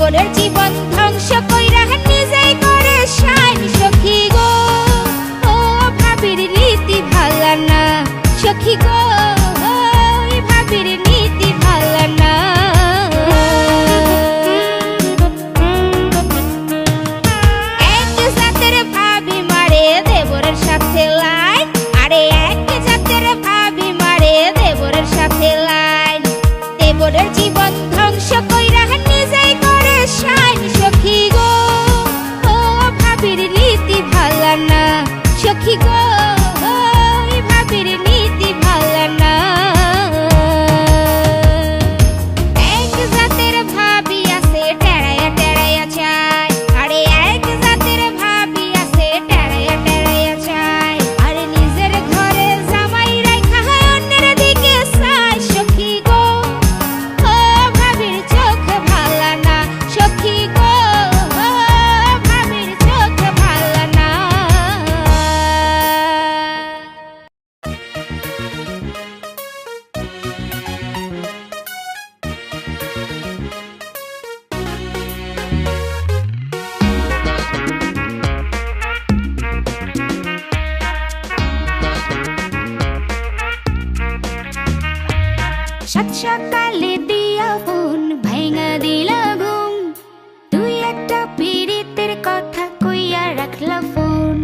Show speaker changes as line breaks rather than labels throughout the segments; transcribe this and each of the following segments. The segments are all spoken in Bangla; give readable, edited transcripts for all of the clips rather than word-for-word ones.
দেবরের জীবন ধ্বংস কইরা নিজেই করে শাইন সখী গো। ও ভাবির নীতি ভালা না সখী গো, ভাবির নীতি ভালা না। এক জাতের ভাবি মারে দেবরের সাথে লাইন, আরে এক জাতের ভাবি মারে দেবরের সাথে লাইন। দেবরের জীবন ধ্বংস কইরা নিজেই করে শাইন সখী গো। ও ভাবির নীতি ভালা না সখী গো, ভাবির নীতি ভালা না। এক জাতের ভাবি আছে টেরায়া টেরায়া চায়, আরে এক জাতের ভাবি আছে টেরায়া টেরায়া চায়। আরে নিজের ঘরে জামাই রাইখা অন্যের দিকে চায় সখী গো। ও ভাবির চোখ ভালা না সখী গো, ভাবির চোখ ভালা না। সাত সকালে দিয়া ফোন ভাঙা দিলা ঘুম, তুই একটা পীড়িতের কথা কইয়া রাখলা ফোন।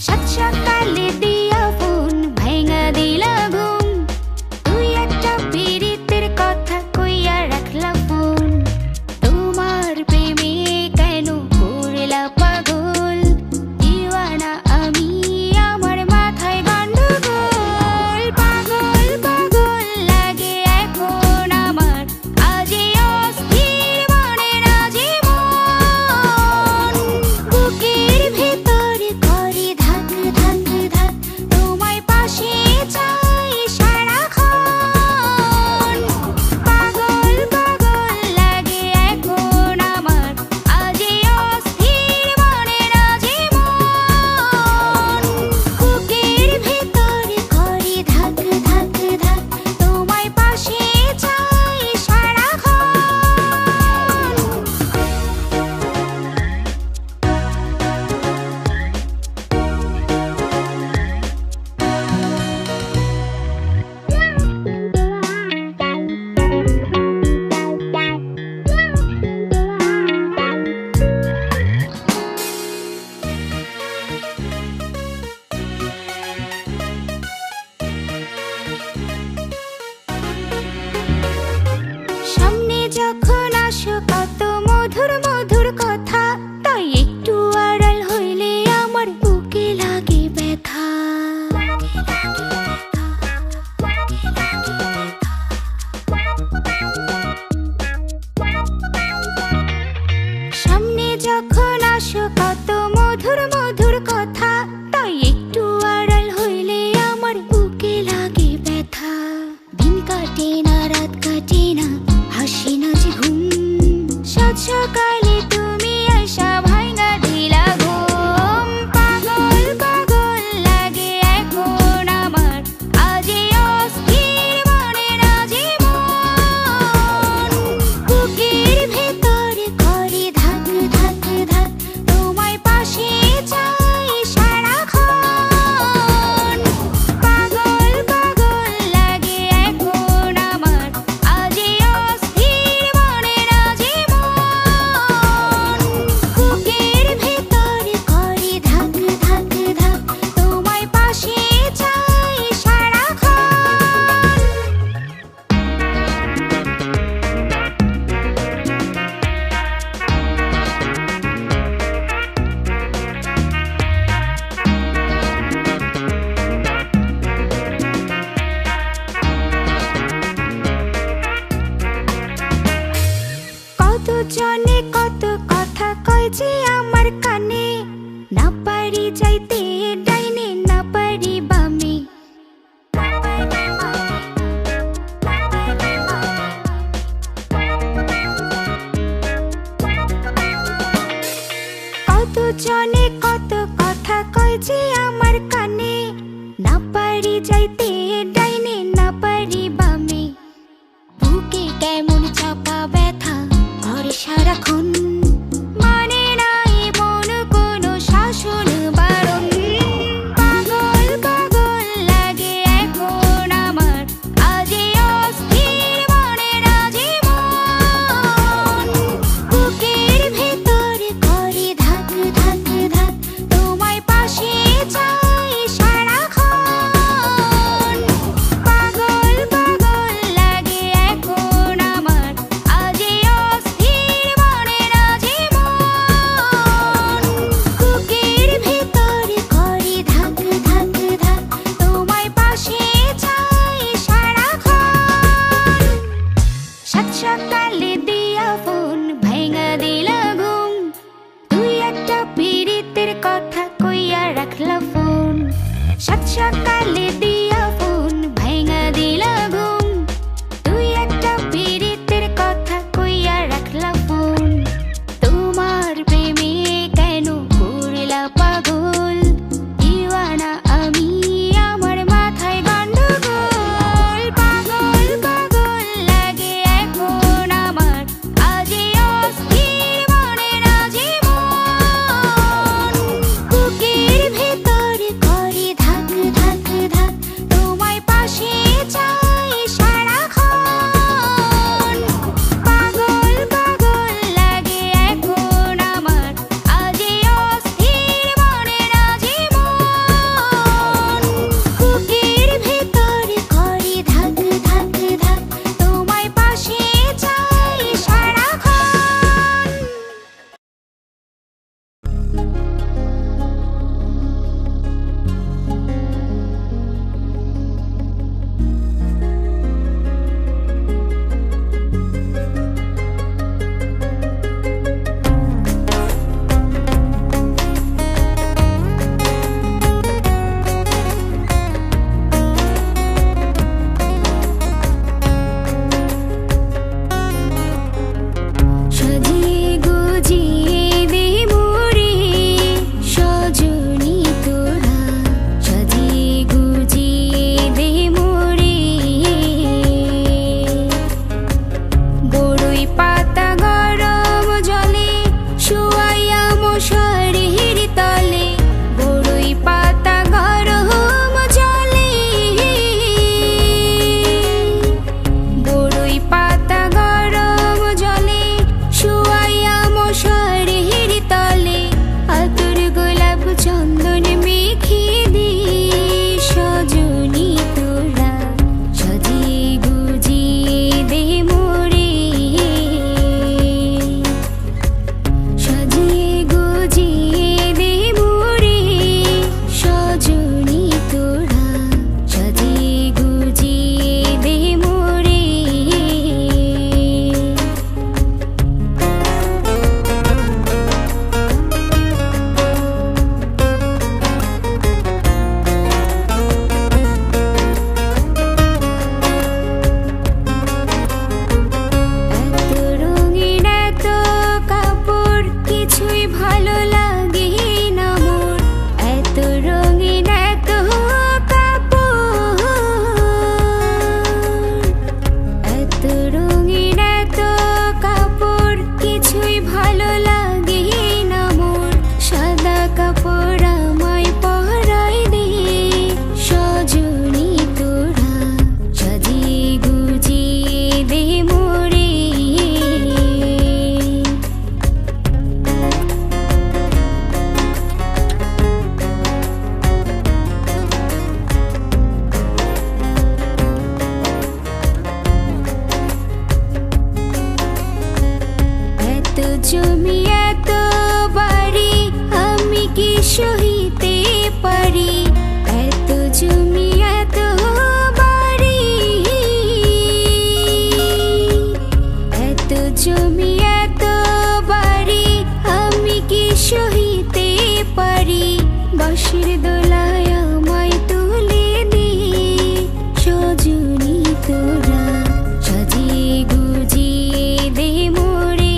সাত সকালে দিয়া ফোন ভাঙা দিলা ঘুম, তুই একটা পীড়িতের কথা কইয়া রাখলা ফোন। তোমার প্রেমে কেন করলা পাগল, দিওয়ানা আমি আমার মাথায় গন্ডগোল। পাগল পাগল লাগে এখন আমার, আজে অস্থির মনে রাজে মন। বুকের ভেতর করে ধাক ধাক ধাক, তোমায় পাশে চাই সারাক্ষণ। পাগল পাগল লাগে এখন আমার, আজে অস্থির মনে রাজে মন। বুকের ভেতর করে ধাক ধাক ধাক, তোমায় পাশে চাই সামনে যখন আসো কত মধুর মধুর কথা, তাই একটু আড়াল হইলে আমার বুকে লাগে ব্যথা। সামনে যখন আসো কত মধুর মধুর কথা, তাই একটু আড়াল হইলে আমার বুকে লাগে ব্যথা। দিন কাটে না রাত কাটে না, হাসি না যে ঘুম, সাত সকালে তুমি আশা ভাঙা দিলা ঘুম। পাগল পাগল লাগে এখন আমার, আজে অস্থির মনে রাজে মন। বুকের ভেতর করে ধাক ধাক ধাক, তোমায় পাশে চাই সারাক্ষণ। পাগল পাগল লাগে এখন আমার, আজে অস্থির মনে রাজে মন। বুকের ভেতর করে ধাক ধাক ধাক, তোমায় পাশে চাই সারাক্ষণ। কত জনে কত কথা কয় যে আমার কানে, না পারি যাইতে ডাইনে না পারি বামে। কত জনে কত কথা কয় যে আমার কানে, না পারি যাইতে ডাইনে না পারি বামে। বুকে কেমন চাপা ব্যথা, ঘরে সারা এখন মানে নাই মন কোনো শাসন বারণ পাগল পাগল লাগে এখন আমার আজে অস্থির মনের আজীবন বুকের ভেতর করে ধাক ধাক ধাক তোমায় পাশে চাই সারাক্ষণ পাগল পাগল লাগে এখন আমার আজে অস্থির মনের আজীবন বুকের ভেতর করে ধাক ধাক ধাক তোমায় পাশে চাই সারাক্ষণ সাত সকালে দিয়া ফোন ভাঙা দিলা ঘুম তুই একটা পীড়িতের কথা কইয়া রাখলা ফোন সাত সকালে দিয়া ফোন ভাঙা দিলা ঘুম তুই একটা পীড়িতের কথা কইয়া রাখলা ফোন তোমার প্রেমে কেন করলা পাগল দিওয়ানা আমি আমার মাথায় গন্ডগোল পাগল পাগল লাগে এখন আমার আজে অস্থির মনের আজীবন বুকের ভেতর করে ধাক ধাক ধাক তোমায় পাশে চাই সারাক্ষণ পাগল পাগল লাগে এখন আমার আজে অস্থির মনের আজীবন বুকের ভেতর করে ধাক ধাক ধাক তোমায় পাশে চাই সারাক্ষণ সাজিয়ে গুজিয়ে দে মোরে সজনী তোরা সাজিয়ে গুজিয়ে দে মোরে বড়ই পাতা গরম জলে শুয়াইয়া মশারির তলে বড়ই পাতা গরম জলে বড়ই পাতা গরম জলে শুয়াইয়া মশারির তলে আতর গোলাপ চন্দন মেখে দে সজনী তোরা সাজিয়ে গুজিয়ে দে মোরে সাজিয়ে গুজিয়ে দে মোরে সজনী তোরা সাজিয়ে গুজিয়ে দে মোরে এত রঙিন এত কাপড় কিছুই ভালো লাগে না মোর এত রঙিন এত কাপড় এত রঙিন এত কাপড় কিছুই ভালো লাগে না মোর সাদা কাপড় আমায় পরাই দে সজনী তোরা সাজিয়ে গুজিয়ে দে মোরে এত জমি এত বাড়ি আমি কি সহিতে পারি এত জমি এত বাড়ি এত জমি এত বাড়ি আমি কি সহিতে পারি বাঁশির দোলায় আমায় তুলে দে সজনী তোরা সাজিয়ে গুজিয়ে দে মোরে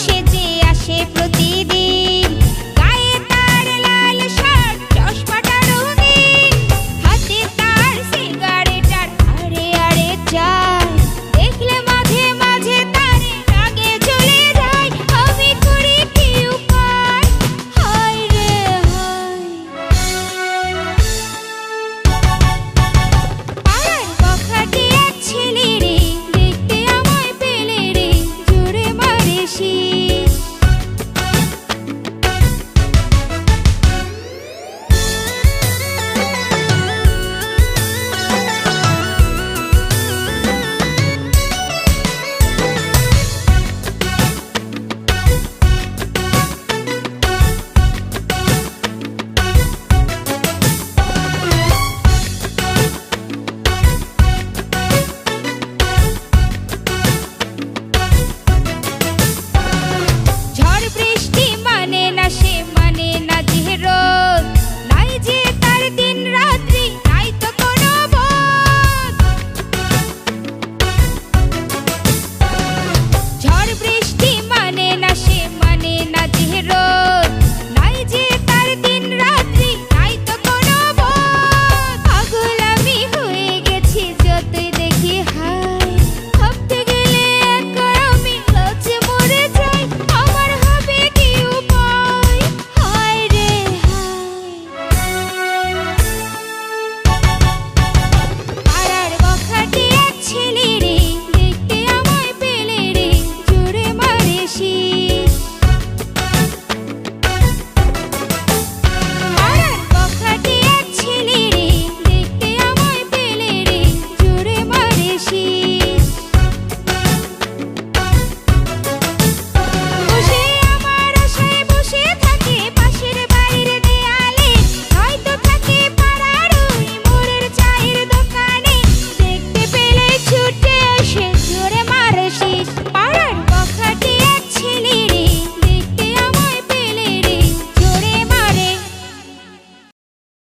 সে